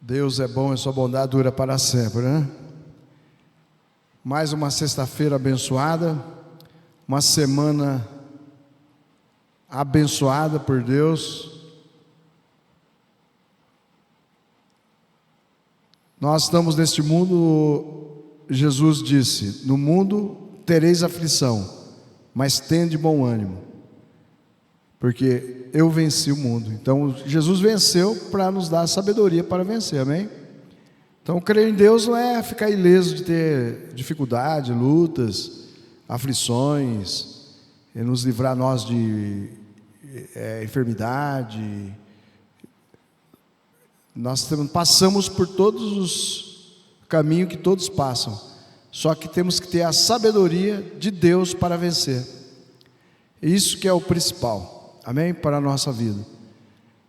Deus é bom e sua bondade dura para sempre, né? Mais uma sexta-feira abençoada, uma semana abençoada por Deus. Nós estamos neste mundo, Jesus disse: no mundo tereis aflição, mas tende bom ânimo, porque eu venci o mundo. Então Jesus venceu para nos dar sabedoria para vencer, amém? Então crer em Deus não é ficar ileso de ter dificuldade, lutas, aflições, e nos livrar nós de enfermidade. Nós passamos por todos os caminhos que todos passam, só que temos que ter a sabedoria de Deus para vencer. Isso que é o principal, amém? Para a nossa vida.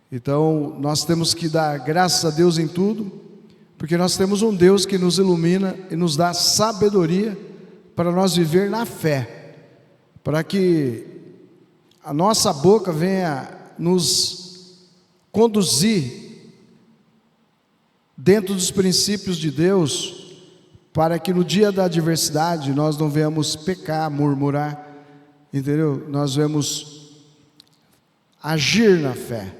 Então nós temos que dar graças a Deus em tudo, porque nós temos um Deus que nos ilumina e nos dá sabedoria para nós viver na fé, para que a nossa boca venha nos conduzir dentro dos princípios de Deus, para que no dia da adversidade nós não venhamos pecar, murmurar, entendeu? Nós venhamos agir na fé.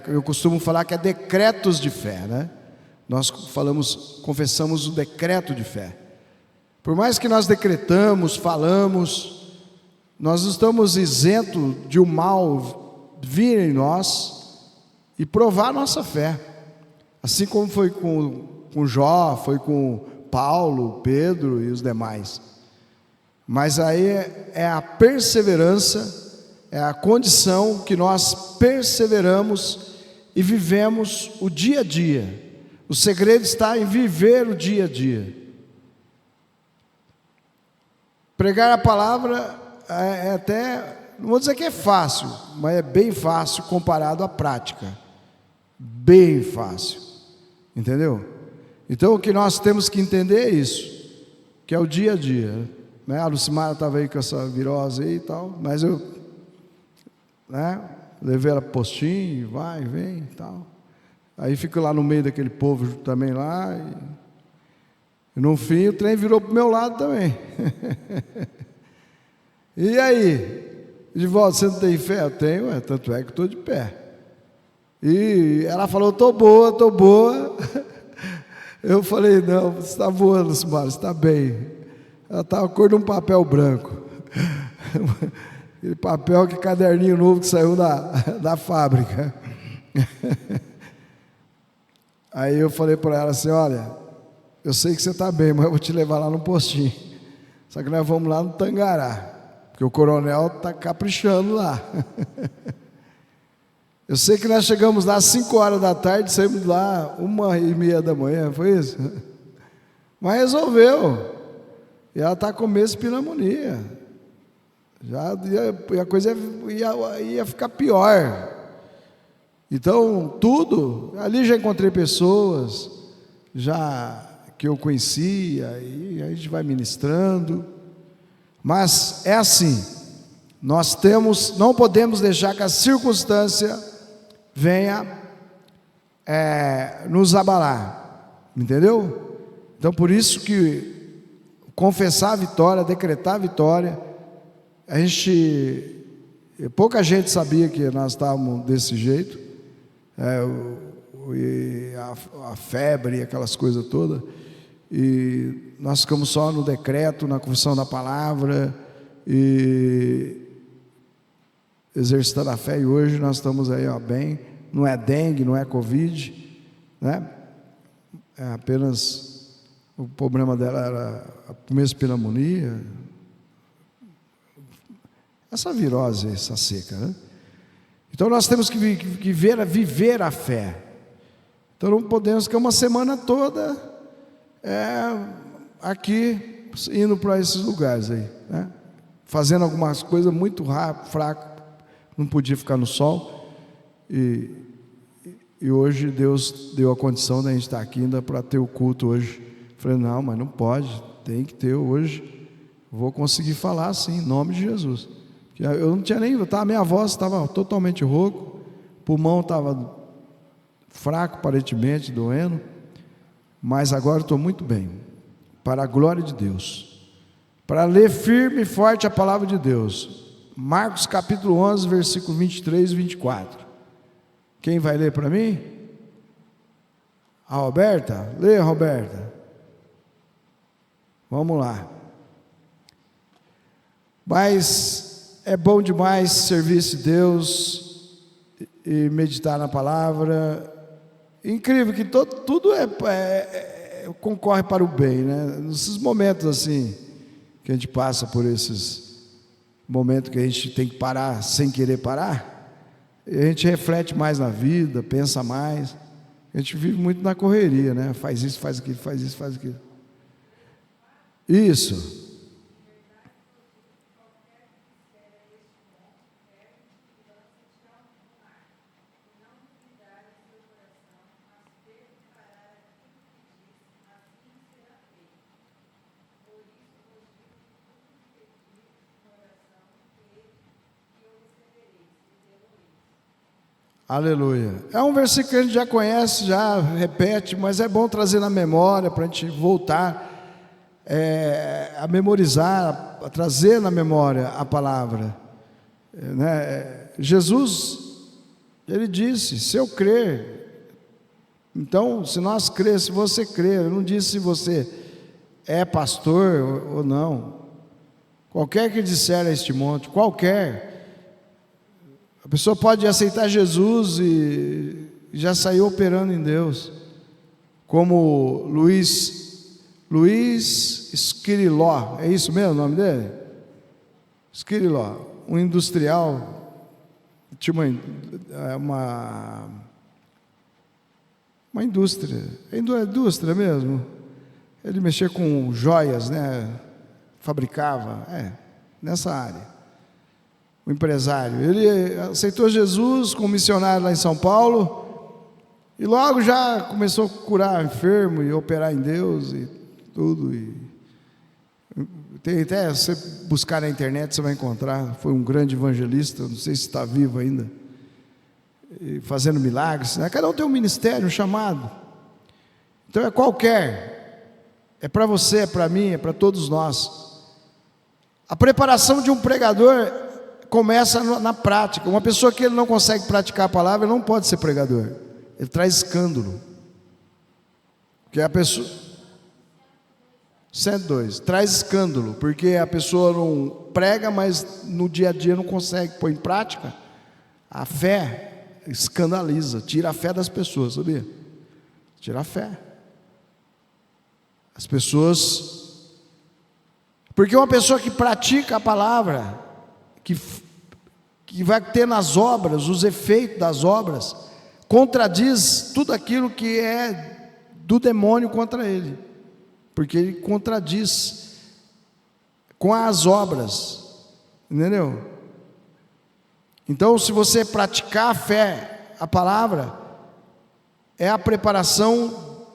Eu costumo falar que é decretos de fé, né? Nós confessamos o decreto de fé. Por mais que nós decretamos, falamos, nós não estamos isentos de o mal vir em nós e provar nossa fé. Assim como foi com Jó, foi com Paulo, Pedro e os demais. Mas aí é a perseverança, é a condição que nós perseveramos e vivemos o dia a dia. O segredo está em viver o dia a dia. Pregar a palavra é até, não vou dizer que é fácil, mas é bem fácil comparado à prática. Bem fácil. Entendeu? Então o que nós temos que entender é isso, que é o dia a dia, né? A Lucimara estava aí com essa virose aí e tal, mas eu, né, levei ela para o postinho, vai, vem e tal. Aí fico lá no meio daquele povo também lá, e no fim o trem virou para o meu lado também. E aí, de volta, você não tem fé? Eu tenho, tanto é que estou de pé. E ela falou: estou boa, estou boa. Eu falei: não, você está boa, Lucimara, você está bem. Ela estava com a cor de um papel branco. Aquele papel, que caderninho novo que saiu da fábrica. Aí eu falei para ela assim: olha, eu sei que você está bem, mas eu vou te levar lá no postinho. Só que nós vamos lá no Tangará, porque o coronel está caprichando lá. Eu sei que nós chegamos lá às 5 horas da tarde, saímos de lá 1h30 da manhã, foi isso? Mas resolveu. E ela está com medo de pneumonia. A coisa ia ficar pior. Então, tudo, ali já encontrei pessoas, já que eu conhecia, e a gente vai ministrando. Mas é assim, não podemos deixar que a circunstância venha nos abalar, entendeu? Então por isso que confessar a vitória, decretar a vitória, pouca gente sabia que nós estávamos desse jeito, a febre, aquelas coisas todas, e nós ficamos só no decreto, na confissão da palavra, e exercitando a fé, e hoje nós estamos aí, bem. Não é dengue, não é covid, né? É apenas, o problema dela era a começo de pneumonia, essa virose, essa seca, né? Então nós temos que viver a fé. Então não podemos ficar uma semana toda aqui, indo para esses lugares aí, né? Fazendo algumas coisas muito fracas. Não podia ficar no sol, e hoje Deus deu a condição da gente estar aqui ainda para ter o culto hoje. Falei: não, mas não pode, tem que ter hoje. Vou conseguir falar assim, em nome de Jesus. Eu não tinha nem, minha voz estava totalmente rouco, pulmão estava fraco aparentemente, doendo, mas agora estou muito bem, para a glória de Deus, para ler firme e forte a palavra de Deus. Marcos capítulo 11, versículo 23 e 24. Quem vai ler para mim? A Roberta? Lê, Roberta. Vamos lá. Mas é bom demais servir esse Deus e meditar na palavra. Incrível que tudo concorre para o bem, né? Nesses momentos assim, que a gente passa por esses momentos que a gente tem que parar sem querer parar, a gente reflete mais na vida, pensa mais. A gente vive muito na correria, né? Faz isso, faz aquilo, faz isso, faz aquilo. Isso. Aleluia. É um versículo que a gente já conhece, já repete, mas é bom trazer na memória para a gente voltar a memorizar, a trazer na memória a palavra. Jesus, ele disse: se eu crer, então, se nós crer, se você crer, eu não disse se você é pastor ou não. Qualquer que disser a este monte, qualquer. A pessoa pode aceitar Jesus e já saiu operando em Deus, como Luiz Esquiriló, é isso mesmo o nome dele? Esquiriló, um industrial, tinha uma indústria, indústria mesmo, ele mexia com joias, né? Fabricava, nessa área. O empresário, ele aceitou Jesus como missionário lá em São Paulo e logo já começou a curar enfermo e operar em Deus e tudo. Tem até, se você buscar na internet você vai encontrar, foi um grande evangelista, não sei se está vivo ainda, fazendo milagres, né? Cada um tem um ministério, um chamado. Então é qualquer, é para você, é para mim, é para todos nós. A preparação de um pregador começa na prática. Uma pessoa que ele não consegue praticar a palavra, ele não pode ser pregador. Ele traz escândalo. Porque a pessoa 102, traz escândalo, porque a pessoa não prega, mas no dia a dia não consegue pôr em prática. A fé escandaliza, tira a fé das pessoas, sabia? Tira a fé. As pessoas, porque uma pessoa que pratica a palavra, que vai ter nas obras, os efeitos das obras, contradiz tudo aquilo que é do demônio contra ele, porque ele contradiz com as obras, entendeu? Então, se você praticar a fé, a palavra, é a preparação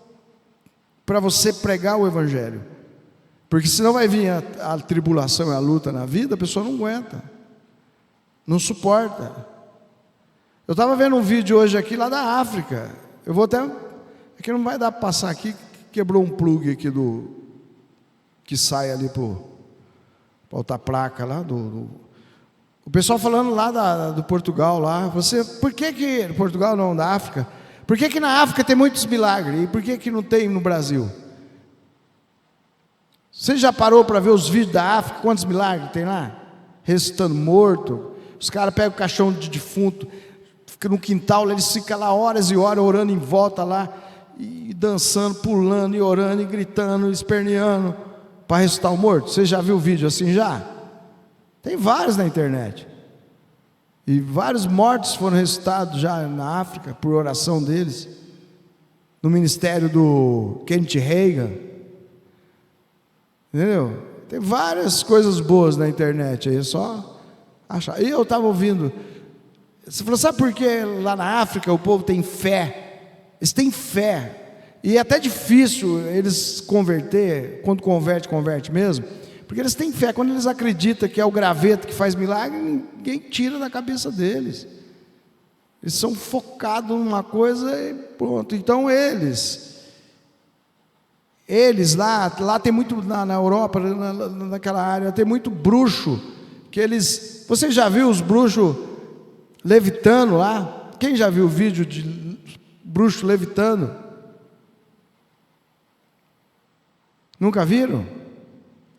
para você pregar o evangelho, porque senão vai vir a tribulação e a luta na vida, a pessoa não aguenta, não suporta. Eu estava vendo um vídeo hoje aqui lá da África. Eu vou até, aqui não vai dar para passar aqui, quebrou um plug aqui que sai ali para outra placa lá o pessoal falando lá do Portugal lá. Por que Portugal não, da África? Por que na África tem muitos milagres e por que não tem no Brasil? Você já parou para ver os vídeos da África? Quantos milagres tem lá? Ressuscitando morto. Os caras pegam o caixão de defunto, fica no quintal, eles ficam lá horas e horas orando em volta lá, e dançando, pulando, e orando, e gritando, e esperneando, para ressuscitar o morto. Você já viu vídeo assim já? Tem vários na internet. E vários mortos foram ressuscitados já na África, por oração deles, no ministério do Kenneth Hagin. Entendeu? Tem várias coisas boas na internet aí, é só achar. E eu estava ouvindo, você falou, sabe por que lá na África o povo tem fé? Eles têm fé, e é até difícil eles converter, quando converte mesmo, porque eles têm fé. Quando eles acreditam que é o graveto que faz milagre, ninguém tira da cabeça deles. Eles são focados numa coisa e pronto. Então eles lá tem muito, na Europa, naquela área, tem muito bruxo, que eles... Você já viu os bruxos levitando lá? Quem já viu o vídeo de bruxo levitando? Nunca viram?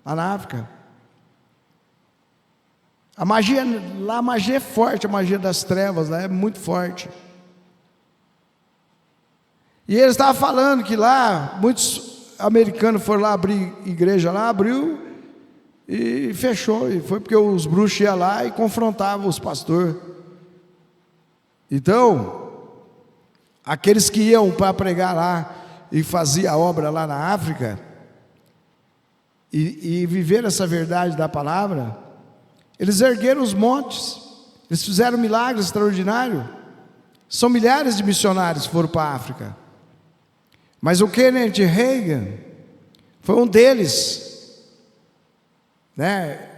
Lá na África. A magia é forte, a magia das trevas lá é muito forte. E eles estavam falando que lá, muitos americanos foram lá abrir igreja lá, abriu e fechou. E foi porque os bruxos iam lá e confrontavam os pastores. Então, aqueles que iam para pregar lá e faziam a obra lá na África, e viver essa verdade da palavra, eles ergueram os montes, eles fizeram milagres extraordinários. São milhares de missionários que foram para a África. Mas o Kenneth Hagin foi um deles, né?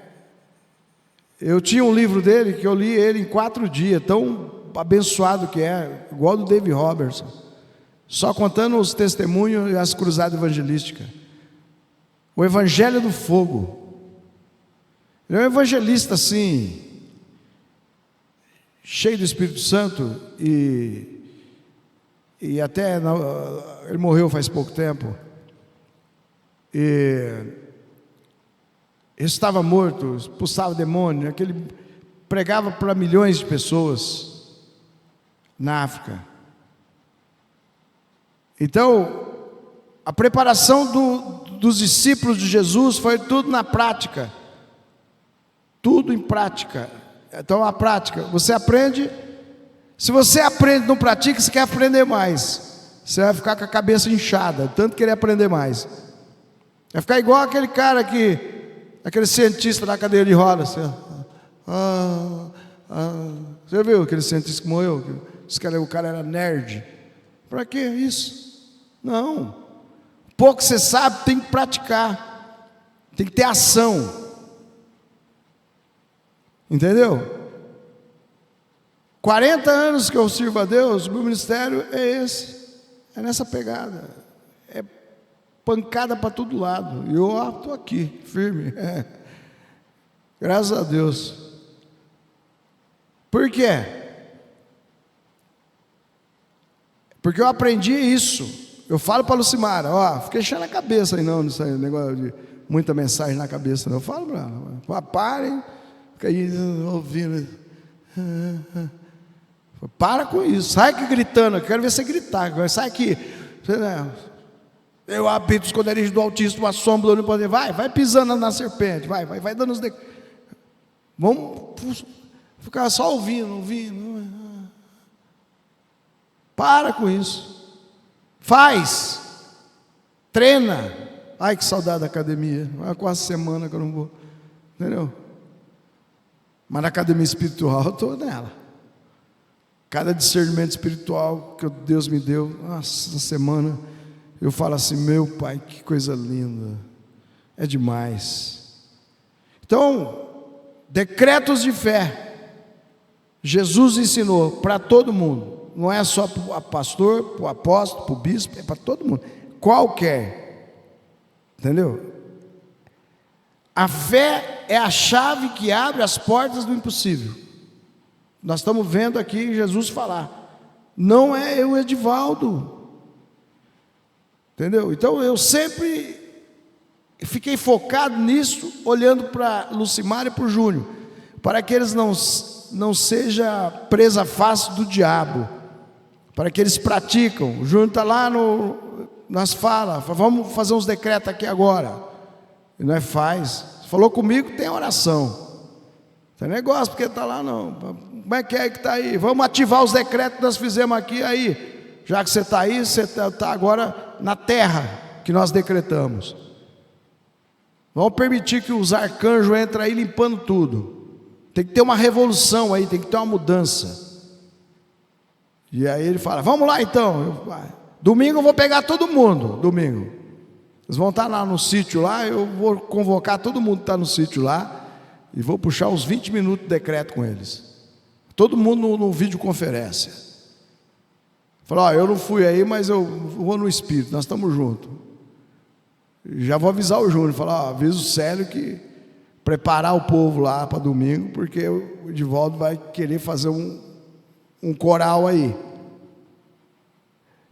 Eu tinha um livro dele, que eu li ele em 4 dias, tão abençoado que é, igual do David Robertson, só contando os testemunhos e as cruzadas evangelísticas. O Evangelho do Fogo. Ele é um evangelista assim, cheio do Espírito Santo, e até ele morreu faz pouco tempo, e estava morto, expulsava demônio, aquele pregava para milhões de pessoas na África. Então, a preparação dos discípulos de Jesus foi tudo na prática, tudo em prática. Então a prática, você aprende. Se você aprende e não pratica, você quer aprender mais, você vai ficar com a cabeça inchada, tanto querer aprender mais. Vai ficar igual aquele cara aquele cientista na cadeira de rodas assim, você viu aquele cientista que morreu? O cara era nerd. Para que isso? Não. Pouco você sabe, tem que praticar, tem que ter ação. Entendeu? 40 anos que eu sirvo a Deus, meu ministério é esse, é nessa pegada, é pancada para todo lado, e eu estou aqui, firme, graças a Deus. Por quê? Porque eu aprendi isso. Eu falo para a Lucimara, fica enchendo a cabeça aí não, nesse negócio de muita mensagem na cabeça, não. Eu falo para ela, parem, fica aí ouvindo, para com isso, sai aqui gritando, eu quero ver você gritar, sai aqui, eu habito os esconderijos do Altíssimo, a sombra do Onipotente, vai pisando na serpente, vai dando os vamos ficar só ouvindo, para com isso. Faz, treina. Ai, que saudade da academia. Há quase semana que eu não vou, entendeu? Mas na academia espiritual eu estou nela. Cada discernimento espiritual que Deus me deu, nossa, essa semana eu falo assim, meu Pai, que coisa linda, é demais. Então, decretos de fé, Jesus ensinou para todo mundo. Não é só para o pastor, para o apóstolo, para o bispo, é para todo mundo, qualquer, entendeu? A fé é a chave que abre as portas do impossível. Nós estamos vendo aqui Jesus falar, não é eu, Edivaldo, entendeu? Então eu sempre fiquei focado nisso, olhando para Lucimar e para o Júnior, para que eles não sejam presa fácil do diabo, para que eles praticam. O Júnior está lá nas falas, vamos fazer uns decretos aqui agora, e nós faz. Falou comigo, tem oração, tem negócio porque está lá não, como é que está aí? Vamos ativar os decretos que nós fizemos aqui, aí, já que você está aí, você está agora na terra que nós decretamos. Vamos permitir que os arcanjos entrem aí limpando tudo. Tem que ter uma revolução aí, tem que ter uma mudança. E aí ele fala, vamos lá então, domingo eu vou pegar todo mundo, domingo, eles vão estar lá no sítio lá, eu vou convocar todo mundo que está no sítio lá, e vou puxar uns 20 minutos de decreto com eles, todo mundo no videoconferência. Falou, eu não fui aí, mas eu vou no Espírito, nós estamos juntos. Já vou avisar o Júnior, falar, avisa o Célio que preparar o povo lá para domingo, porque o Edivaldo vai querer fazer um coral aí.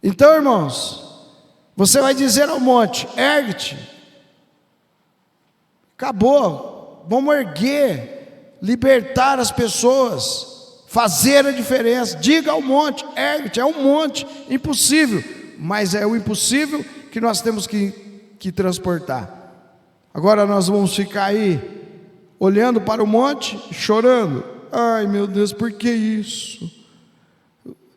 Então, irmãos, você vai dizer ao monte, ergue-te. Acabou, vamos erguer, libertar as pessoas, fazer a diferença. Diga ao monte, ergue-te. É um monte impossível, mas é o impossível que nós temos que transportar. Agora nós vamos ficar aí olhando para o monte, chorando. Ai meu Deus, por que isso?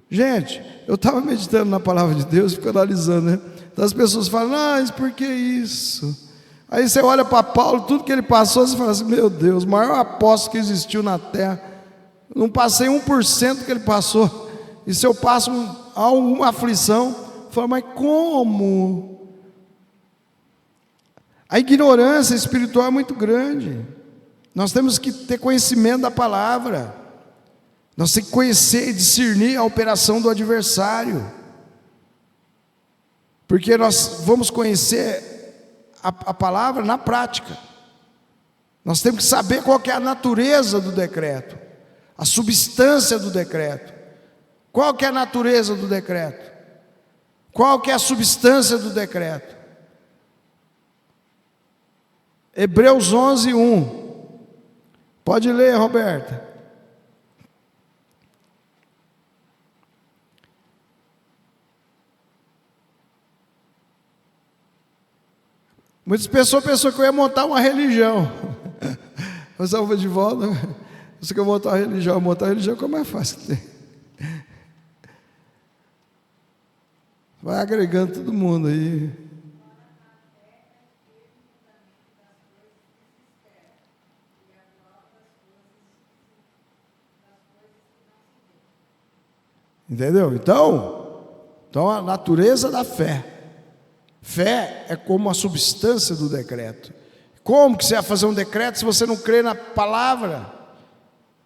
Gente, eu estava meditando na palavra de Deus, fico analisando, né? Então as pessoas falam, mas por que isso? Aí você olha para Paulo, tudo que ele passou, você fala assim, meu Deus, o maior apóstolo que existiu na terra, não passei 1% do que ele passou, e se eu passo alguma aflição, eu falo, mas como? A ignorância espiritual é muito grande. Nós temos que ter conhecimento da palavra, nós temos que conhecer e discernir a operação do adversário, porque nós vamos conhecer a palavra na prática. Nós temos que saber qual que é a natureza do decreto, a substância do decreto. Qual que é a natureza do decreto? Qual que é a substância do decreto? Hebreus 11:1. Pode ler, Roberta. Muitas pessoas pensam que eu ia montar uma religião. Mas eu vou de volta. Se eu montar uma religião, como é fácil ter. Vai agregando todo mundo aí. Entendeu? Então a natureza da fé. Fé é como a substância do decreto. Como que você vai fazer um decreto se você não crê na palavra?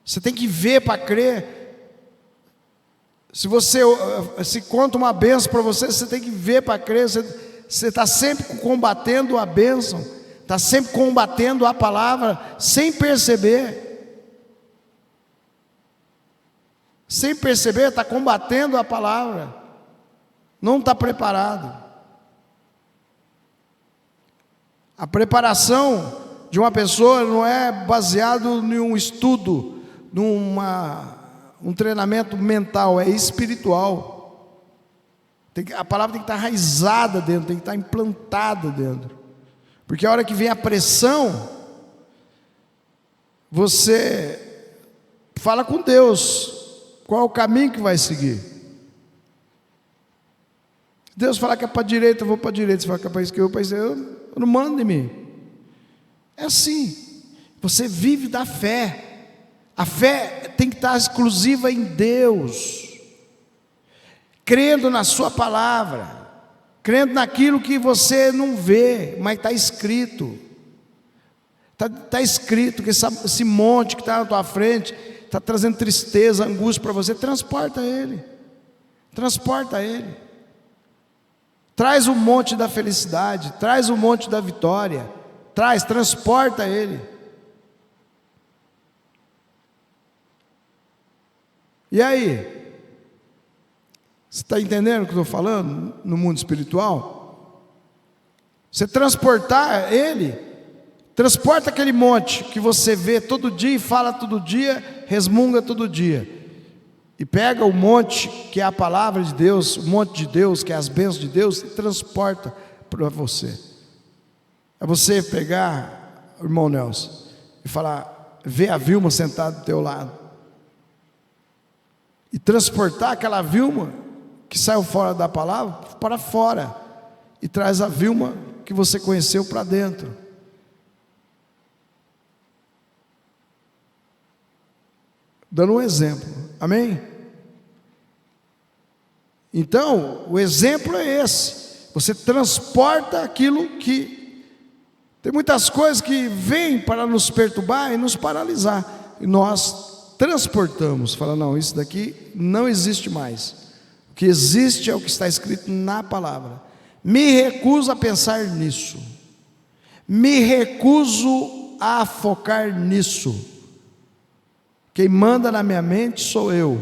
Você tem que ver para crer. Se conta uma bênção para você, você tem que ver para crer. Você está sempre combatendo a bênção, está sempre combatendo a palavra, sem perceber. Sem perceber, está combatendo a palavra, não está preparado. A preparação de uma pessoa não é baseado em um estudo, um treinamento mental, é espiritual. A palavra tem que estar enraizada dentro, tem que estar implantada dentro. Porque a hora que vem a pressão, você fala com Deus, qual é o caminho que vai seguir? Deus fala que é para a direita, eu vou para a direita. Você fala que é para a esquerda, eu vou para a esquerda. Eu não mando em mim. É assim. Você vive da fé. A fé tem que estar exclusiva em Deus, crendo na sua palavra, crendo naquilo que você não vê, mas está escrito. Está escrito que esse monte que está na tua frente está trazendo tristeza, angústia para você. Transporta ele. Transporta ele. Traz o monte da felicidade, traz o monte da vitória, transporta ele. E aí? Você está entendendo o que eu estou falando no mundo espiritual? Você transportar ele, transporta aquele monte que você vê todo dia e fala todo dia, resmunga todo dia. E pega o monte que é a palavra de Deus, o monte de Deus, que é as bênçãos de Deus, e transporta para você. É você pegar, irmão Nelson, e falar, ver a Vilma sentada do teu lado, e transportar aquela Vilma que saiu fora da palavra, para fora, e traz a Vilma que você conheceu para dentro. Dando um exemplo, amém? Então, o exemplo é esse. Você transporta aquilo que... Tem muitas coisas que vêm para nos perturbar e nos paralisar. E nós transportamos, fala, não, isso daqui não existe mais. O que existe é o que está escrito na palavra. Me recuso a pensar nisso. Me recuso a focar nisso. Quem manda na minha mente sou eu.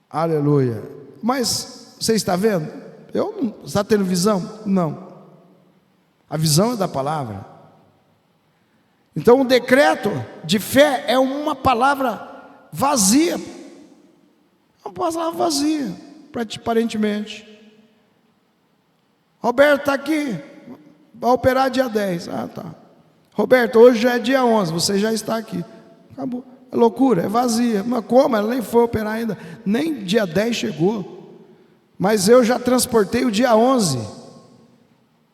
Aleluia. Mas você está vendo? Você está tendo visão? Não. A visão é da palavra. Então o decreto de fé é uma palavra vazia. É uma palavra vazia, aparentemente. Roberto está aqui, vai operar dia 10. Ah, tá. Roberto, hoje já é dia 11, você já está aqui. Acabou. É loucura, é vazia. Mas como? Ela nem foi operar ainda. Nem dia 10 chegou. Mas eu já transportei o dia 11.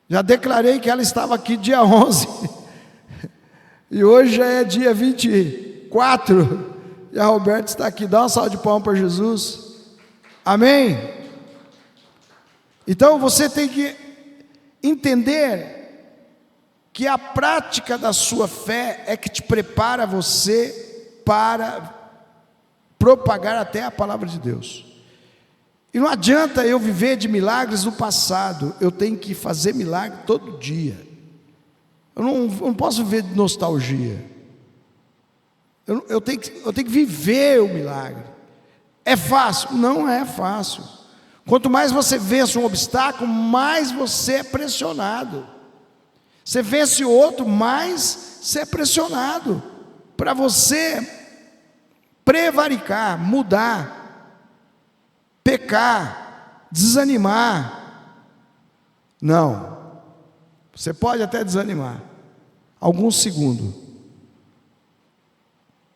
Já declarei que ela estava aqui dia 11. E hoje já é dia 24. E a Roberta está aqui. Dá uma salva de palmas para Jesus. Amém? Então você tem que entender que a prática da sua fé é que te prepara você para propagar até a palavra de Deus. E não adianta eu viver de milagres do passado, eu tenho que fazer milagre todo dia. Eu não posso viver de nostalgia. Eu tenho que viver o milagre. É fácil? Não é fácil. Quanto mais você vence um obstáculo, mais você é pressionado. Você vence o outro, mais você é pressionado. Para você prevaricar, mudar, pecar, desanimar. Não. Você pode até desanimar. Alguns segundos.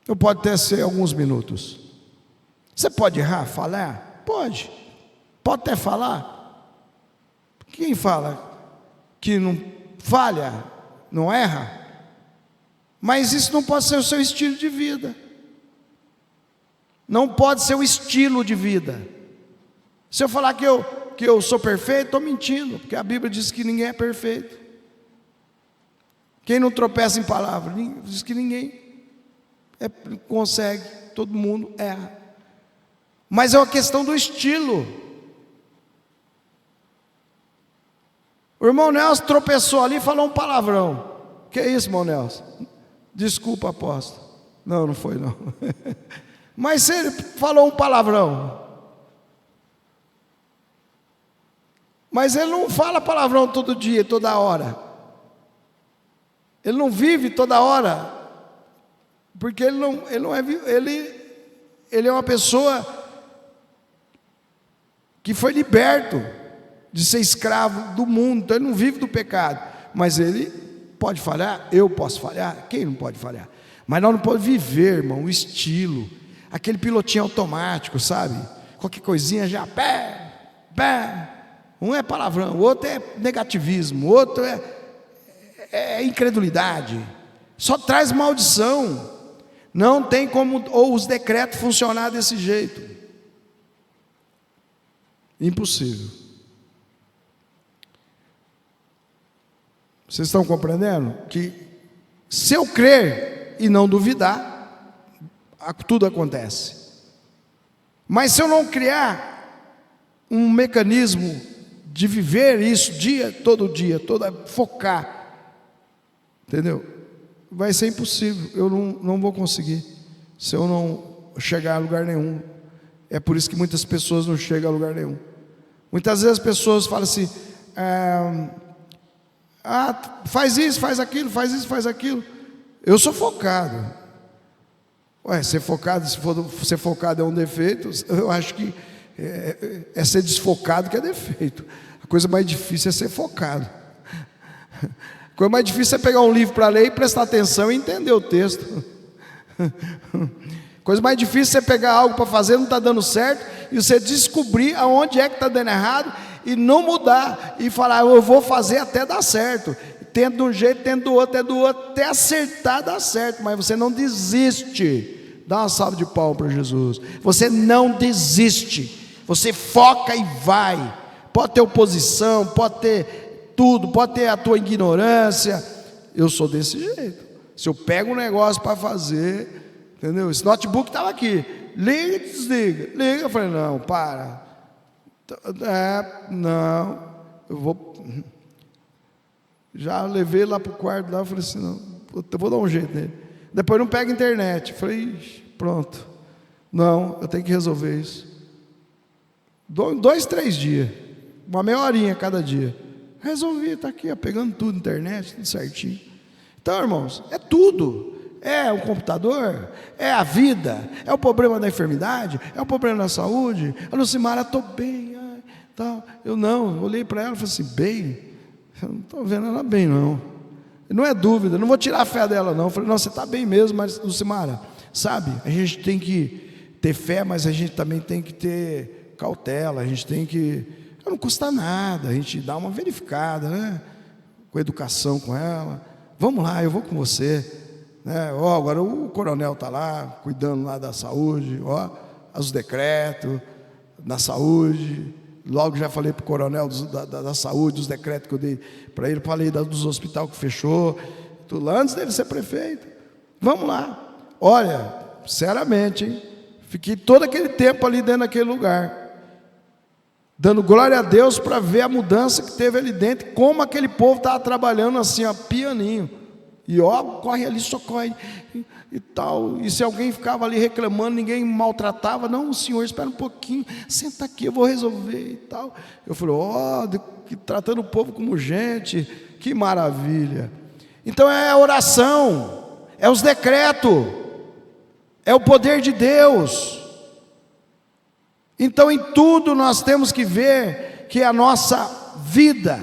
Ou pode até ser alguns minutos. Você pode errar, falhar? Pode. Pode até falar. Quem fala que não falha, não erra? Mas isso não pode ser o seu estilo de vida. Não pode ser o estilo de vida. Se eu falar que eu sou perfeito, estou mentindo, porque a Bíblia diz que ninguém é perfeito. Quem não tropeça em palavra, diz que ninguém consegue, todo mundo erra. Mas é uma questão do estilo. O irmão Nelson tropeçou ali e falou um palavrão. Que é isso, irmão Nelson? Desculpa, apóstolo. Não foi não. Mas se ele falou um palavrão, mas ele não fala palavrão todo dia, toda hora. Ele não vive toda hora, porque ele é uma pessoa que foi liberto de ser escravo do mundo, então ele não vive do pecado, mas ele pode falhar, eu posso falhar, quem não pode falhar? Mas nós não podemos viver, irmão, o estilo, aquele pilotinho automático, sabe? Qualquer coisinha já, um é palavrão, o outro é negativismo, o outro é incredulidade, só traz maldição. Não tem como ou os decretos funcionar desse jeito. Impossível. Vocês estão compreendendo? Que se eu crer e não duvidar, tudo acontece. Mas se eu não criar um mecanismo de viver isso todo dia, focar, entendeu? Vai ser impossível, eu não vou conseguir, se eu não chegar a lugar nenhum. É por isso que muitas pessoas não chegam a lugar nenhum. Muitas vezes as pessoas falam assim, faz isso, faz aquilo, faz isso, faz aquilo. Eu sou focado. Ser focado, se for ser focado é um defeito, eu acho que é ser desfocado que é defeito. A coisa mais difícil é ser focado. A coisa mais difícil é pegar um livro para ler e prestar atenção e entender o texto. A coisa mais difícil é pegar algo para fazer, não está dando certo, e você descobrir aonde é que está dando errado, e não mudar, e falar, eu vou fazer até dar certo. Tenta de um jeito, tenta do outro, até acertar dar certo, mas você não desiste. Dá uma salva de palmas para Jesus. Você não desiste, você foca e vai. Pode ter oposição, pode ter tudo, pode ter a tua ignorância. Eu sou desse jeito. Se eu pego um negócio para fazer, entendeu? Esse notebook estava aqui, liga e desliga, liga. Eu falei, não, para. Não, eu vou. Já levei lá para o quarto, lá, eu falei assim, não, eu vou dar um jeito nele. Depois não pega internet. Eu falei, ixi, pronto. Não, eu tenho que resolver isso. 2, 3 dias, uma meia horinha cada dia. Resolvi, está aqui, ó, pegando tudo, internet, tudo certinho. Então, irmãos, é tudo. É o computador, é a vida, é o problema da enfermidade, é o problema da saúde. A Lucimara, estou bem. Tal. Eu olhei para ela e falei assim, bem? Eu não estou vendo ela bem, não. Não é dúvida, não vou tirar a fé dela, não. Eu falei, não, você está bem mesmo, mas, Lucimara, sabe, a gente tem que ter fé, mas a gente também tem que ter cautela, a gente tem que... Não custa nada, a gente dá uma verificada, né? Com educação com ela. Vamos lá, eu vou com você. Né? Agora o coronel está lá, cuidando lá da saúde, os decretos da saúde. Logo já falei para o coronel da saúde, dos decretos que eu dei para ele, falei dos hospitais que fechou, tudo lá, antes dele ser prefeito. Vamos lá. Olha, sinceramente, hein? Fiquei todo aquele tempo ali dentro daquele lugar, dando glória a Deus para ver a mudança que teve ali dentro, como aquele povo estava trabalhando assim, pianinho. E corre ali, socorre e tal. E se alguém ficava ali reclamando, ninguém maltratava. Não, senhor, espera um pouquinho, senta aqui, eu vou resolver e tal. Eu falei, tratando o povo como gente, que maravilha. Então é a oração, é os decretos, é o poder de Deus. Então em tudo nós temos que ver que a nossa vida,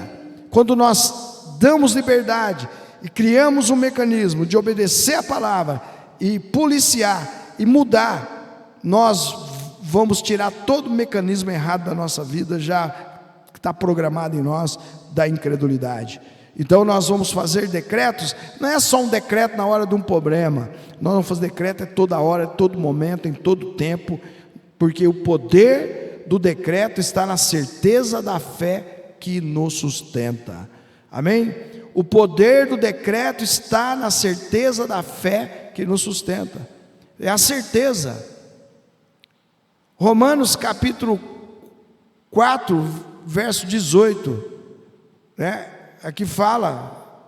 quando nós damos liberdade e criamos um mecanismo de obedecer a palavra e policiar e mudar, nós vamos tirar todo o mecanismo errado da nossa vida, já que está programado em nós, da incredulidade. Então nós vamos fazer decretos, não é só um decreto na hora de um problema, nós vamos fazer decreto toda hora, todo momento, em todo tempo, porque o poder do decreto está na certeza da fé que nos sustenta. Amém? O poder do decreto está na certeza da fé que nos sustenta. É a certeza. Romanos capítulo 4, verso 18, né? Aqui fala.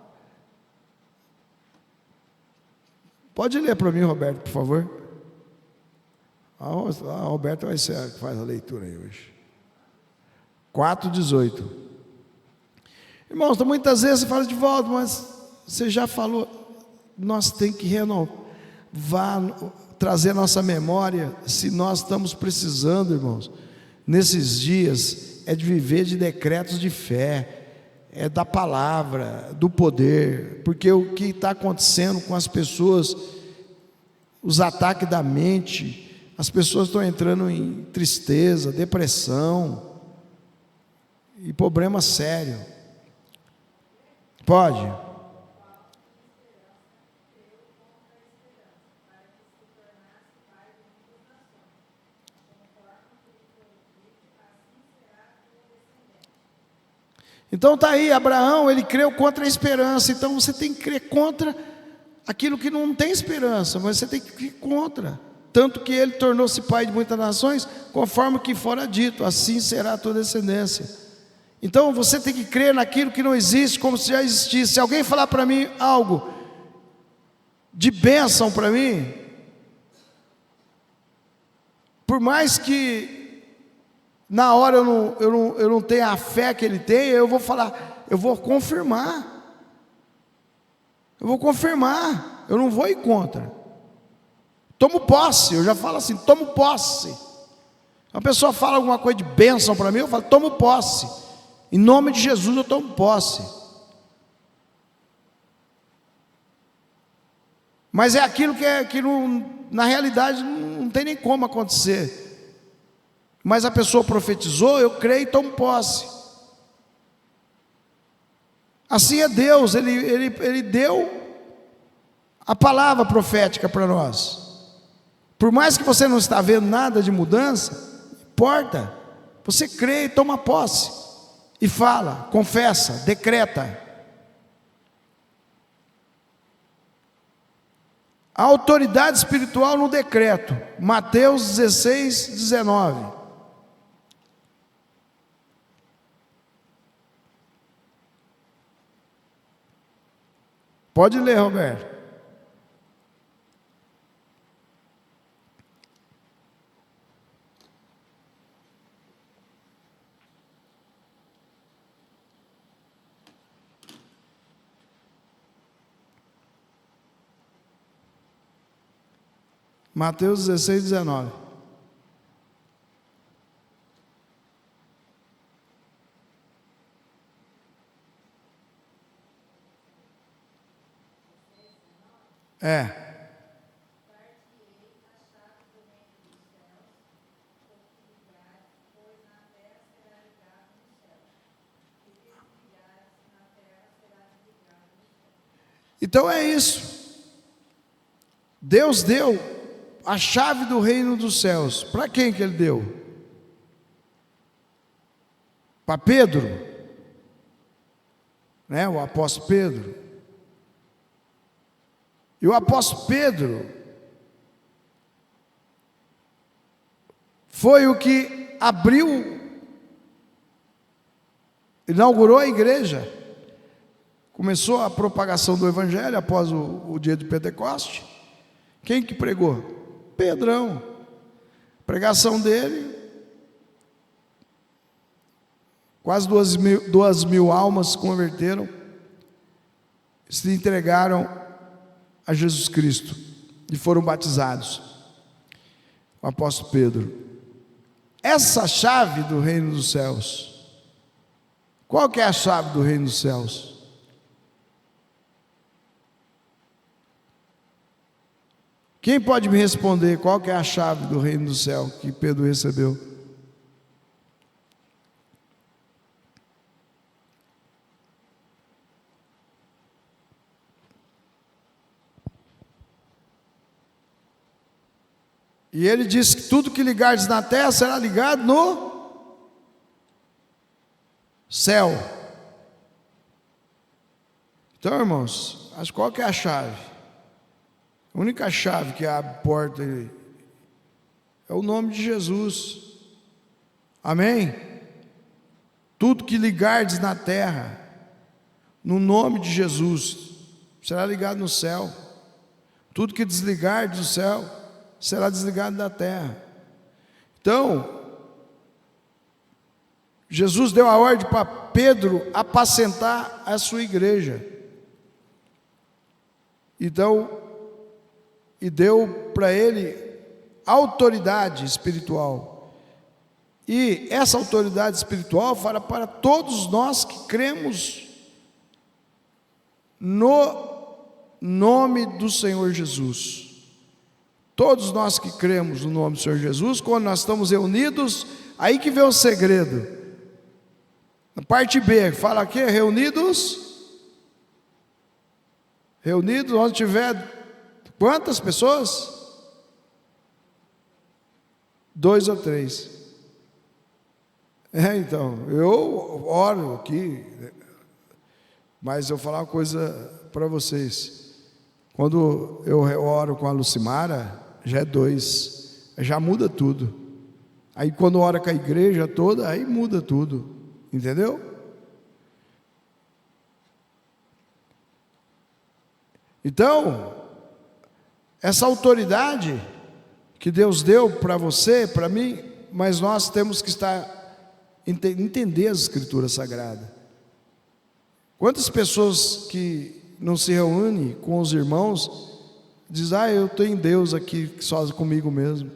Pode ler para mim, Roberto, por favor. A Roberta vai ser a que faz a leitura aí hoje. 4:18. Irmãos, muitas vezes você fala de volta, mas você já falou. Nós temos que trazer nossa memória, se nós estamos precisando, irmãos, nesses dias, é de viver de decretos de fé, é da palavra, do poder, porque o que está acontecendo com as pessoas, os ataques da mente, as pessoas estão entrando em tristeza, depressão e problema sério. Pode? Então está aí, Abraão, ele creu contra a esperança. Então você tem que crer contra aquilo que não tem esperança, mas você tem que crer contra. Tanto que ele tornou-se pai de muitas nações, conforme o que fora dito, assim será a tua descendência. Então você tem que crer naquilo que não existe, como se já existisse. Se alguém falar para mim algo de bênção para mim, por mais que na hora eu não tenha a fé que ele tem, eu vou falar, eu vou confirmar. Eu vou confirmar, eu não vou ir contra. Tomo posse, eu já falo assim, tomo posse. Uma pessoa fala alguma coisa de bênção para mim, eu falo, tomo posse. Em nome de Jesus eu tomo posse. Mas é aquilo que na realidade não tem nem como acontecer. Mas a pessoa profetizou, eu creio e tomo posse. Assim é Deus, Ele deu a palavra profética para nós. Por mais que você não está vendo nada de mudança, não importa, você crê e toma posse, e fala, confessa, decreta. A autoridade espiritual no decreto, Mateus 16, 19. Pode ler, Roberto. Mateus 16, 19. Então é isso. Deus deu a chave do reino dos céus. Para quem que ele deu? Para Pedro, né? O apóstolo Pedro. E o apóstolo Pedro foi o que inaugurou a igreja. Começou a propagação do evangelho após o dia de Pentecoste. Quem que pregou? Pedrão. A pregação dele, quase 2.000 almas se converteram, se entregaram a Jesus Cristo e foram batizados. O apóstolo Pedro. Essa chave do reino dos céus, qual que é a chave do reino dos céus? Quem pode me responder qual que é a chave do reino do céu que Pedro recebeu? E ele disse que tudo que ligares na terra será ligado no céu. Então, irmãos, qual que é a chave? A única chave que abre a porta é o nome de Jesus. Amém? Tudo que ligardes na terra, no nome de Jesus, será ligado no céu. Tudo que desligardes do céu, será desligado da terra. Então, Jesus deu a ordem para Pedro apacentar a sua igreja. Então, e deu para ele autoridade espiritual. E essa autoridade espiritual fala para todos nós que cremos no nome do Senhor Jesus. Todos nós que cremos no nome do Senhor Jesus, quando nós estamos reunidos, aí que vem o segredo. Na parte B, fala aqui, reunidos, onde tiver quantas pessoas? 2 ou 3. Então, eu oro aqui, mas eu vou falar uma coisa para vocês. Quando eu oro com a Lucimara, já é 2, já muda tudo. Aí quando ora com a igreja toda, aí muda tudo, entendeu? Então, essa autoridade que Deus deu para você, para mim, mas nós temos que entender as Escrituras Sagradas. Quantas pessoas que não se reúnem com os irmãos, dizem, eu tenho Deus aqui só comigo mesmo,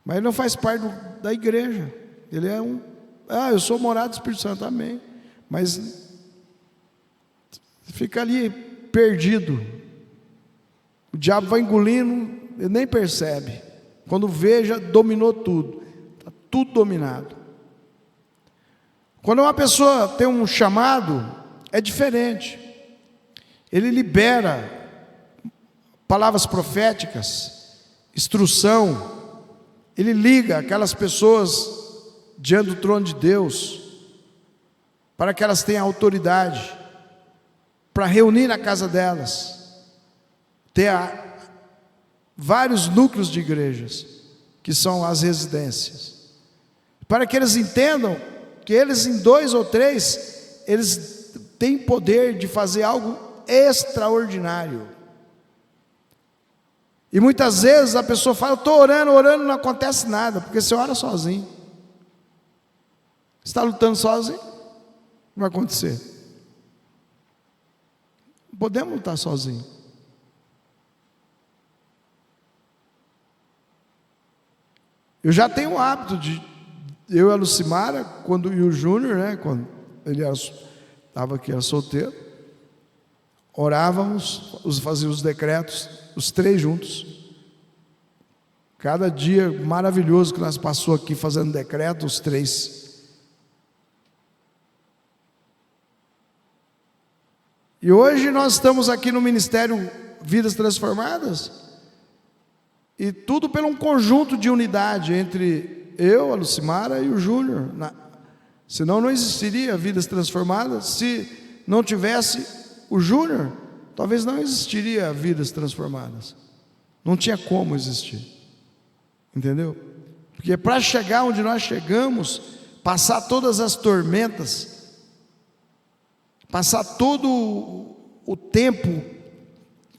mas ele não faz parte da igreja, ele é eu sou morado do Espírito Santo, amém, mas fica ali perdido. O diabo vai engolindo, ele nem percebe. Quando vê, já dominou tudo. Está tudo dominado. Quando uma pessoa tem um chamado, é diferente. Ele libera palavras proféticas, instrução. Ele liga aquelas pessoas diante do trono de Deus, para que elas tenham autoridade, para reunir na casa delas, ter vários núcleos de igrejas, que são as residências, para que eles entendam que eles, em 2 ou 3, eles têm poder de fazer algo extraordinário. E muitas vezes a pessoa fala: eu estou orando, não acontece nada, porque você ora sozinho. Você está lutando sozinho, não vai acontecer. Não podemos lutar sozinhos. Eu já tenho o hábito de, eu e a Lucimara, e o Júnior, né, quando ele estava aqui, era solteiro, orávamos, fazíamos os decretos, os 3 juntos. Cada dia maravilhoso que nós passou aqui fazendo decreto, os 3. E hoje nós estamos aqui no Ministério Vidas Transformadas, e tudo por um conjunto de unidade entre eu, a Lucimara e o Júnior. Senão não existiria Vidas Transformadas. Se não tivesse o Júnior, talvez não existiria Vidas Transformadas. Não tinha como existir. Entendeu? Porque para chegar onde nós chegamos, passar todas as tormentas, passar todo o tempo,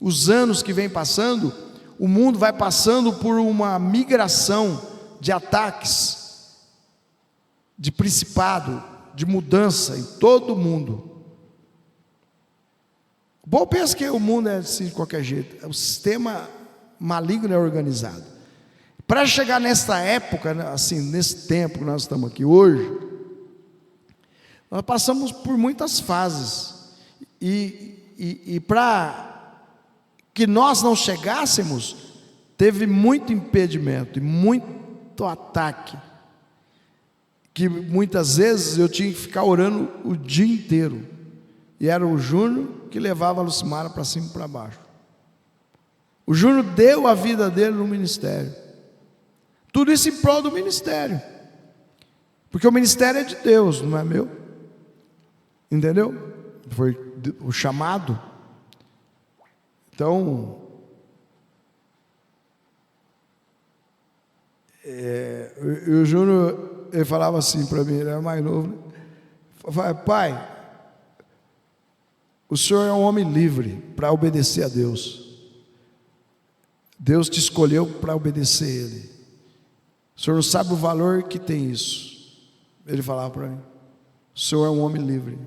os anos que vem passando, o mundo vai passando por uma migração de ataques, de principado, de mudança em todo o mundo. O povo pensa que o mundo é assim de qualquer jeito. O sistema maligno é organizado. Para chegar nesta época, assim, nesse tempo que nós estamos aqui hoje, nós passamos por muitas fases. E para que nós não chegássemos, teve muito impedimento e muito ataque, que muitas vezes eu tinha que ficar orando o dia inteiro, e era o Júnior que levava a Lucimara para cima e para baixo. O Júnior deu a vida dele no ministério, tudo isso em prol do ministério, porque o ministério é de Deus, não é meu, entendeu? Foi o chamado. Então, o Júnior, ele falava assim para mim, ele era mais novo, né? Falava: pai, o senhor é um homem livre para obedecer a Deus. Deus te escolheu para obedecer a Ele. O senhor não sabe o valor que tem isso. Ele falava para mim: o senhor é um homem livre.